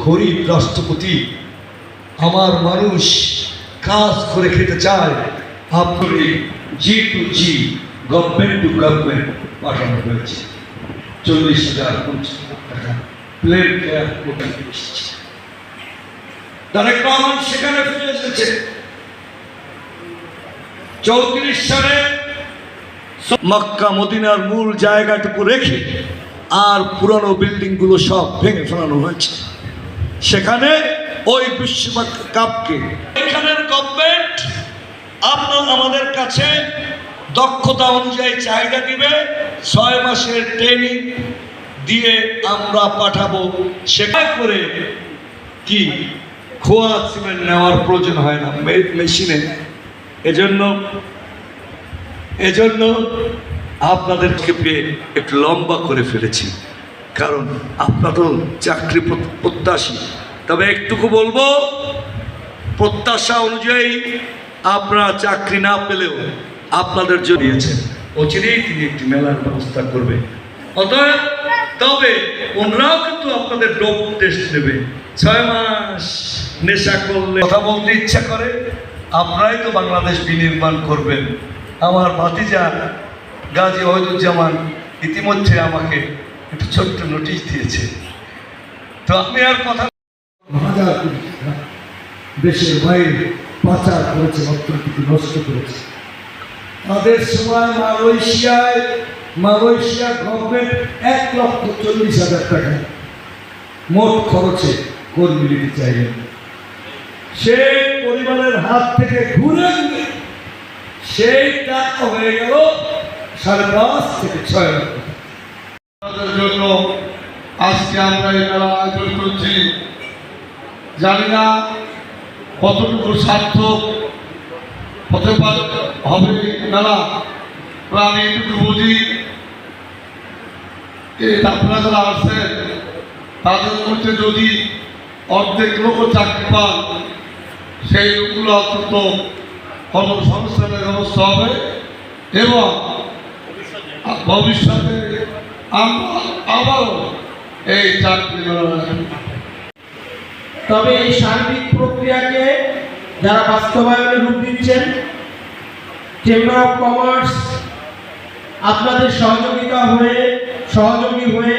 গরিব রাষ্ট্রপতি, আমার মানুষ কাজ করে খেতে চায়, আপনি G2G গভর্নমেন্ট টু গভর্নমেন্ট পাঠানো হয়েছে। 40,000 টাকা প্লেন ফেয়ার করে এসেছে। তারেক রহমান সেখানে ফিরে এসেছে। 34 সালে মক্কা মদিনার মূল জায়গাটুকু রেখে আর পুরানো বিল্ডিং গুলো সব ভেঙে ফেলানো হয়েছে। সেখানে ওই বিশ্বকাপকে এখানের গভর্নমেন্ট আমাদের কাছে দক্ষতা অনুযায়ী চাহিদা দিবে, 6 মাসের ট্রেনিং দিয়ে আমরা পাঠাবো। সেখানে করে কি খোয়া সিমেন্ট নেওয়ার প্রয়োজন হয় না মেশিনে। এজন্য আপনাদেরকে পেয়ে একটু লম্বা করে ফেলেছি, কারণ আপনারও চাকরি প্রত্যাশী। তবে একটুকু বলবো, প্রত্যাশা অনুযায়ী আপনারা চাকরি না পেলেও আপনাদের জন্য দিয়েছেন, অচিরেই তিনি একটি মেলার ব্যবস্থা করবে। অতএব তবে ওনারাও কিন্তু আপনাদের ডোপ টেস্ট নেবে। 6 মাস নেশা করলে কথা বলতে ইচ্ছা করে, আপনারাই তো বাংলাদেশ বিনির্মাণ করবেন। আমার ভাতিজা গাজী ওয়াহিদুজ্জামান ইতিমধ্যে আমাকে একটু ছোট্ট নোটিশ দিয়েছে। তো আমি আর কথা দেশের বাইরে পাচার করেছে, অর্থনীতি নষ্ট করেছে। তাদের সময় মালয়েশিয়া গভর্নমেন্ট 1,40,000 টাকা মোট খরচে কর্মী নিতে চাইলেন। সেই পরিবারের হাত থেকে ঘুরে সেই টাকা হয়ে গেল 5.5 থেকে 6 লাখ টাকা। জন্য আজকে আমরা এই মেলা আয়োজন করছি। জানি না কতটুকু সার্থক হতে হবে মেলা, আমি একটু বুঝি। আপনারা যারা আসছেন তাদের মধ্যে যদি অর্ধেক লোক চাকরি পান, সেই লোকগুলো অন্তত কর্মসংস্থানের ব্যবস্থা হবে এবং ভবিষ্যতে আমরা আবারও এই চাকরি মেলা। তবে এই সার্বিক প্রক্রিয়াকে যারা বাস্তবায়নে রূপ দিচ্ছেন, চেম্বার অফ কমার্স আপনাদের সহযোগী হয়ে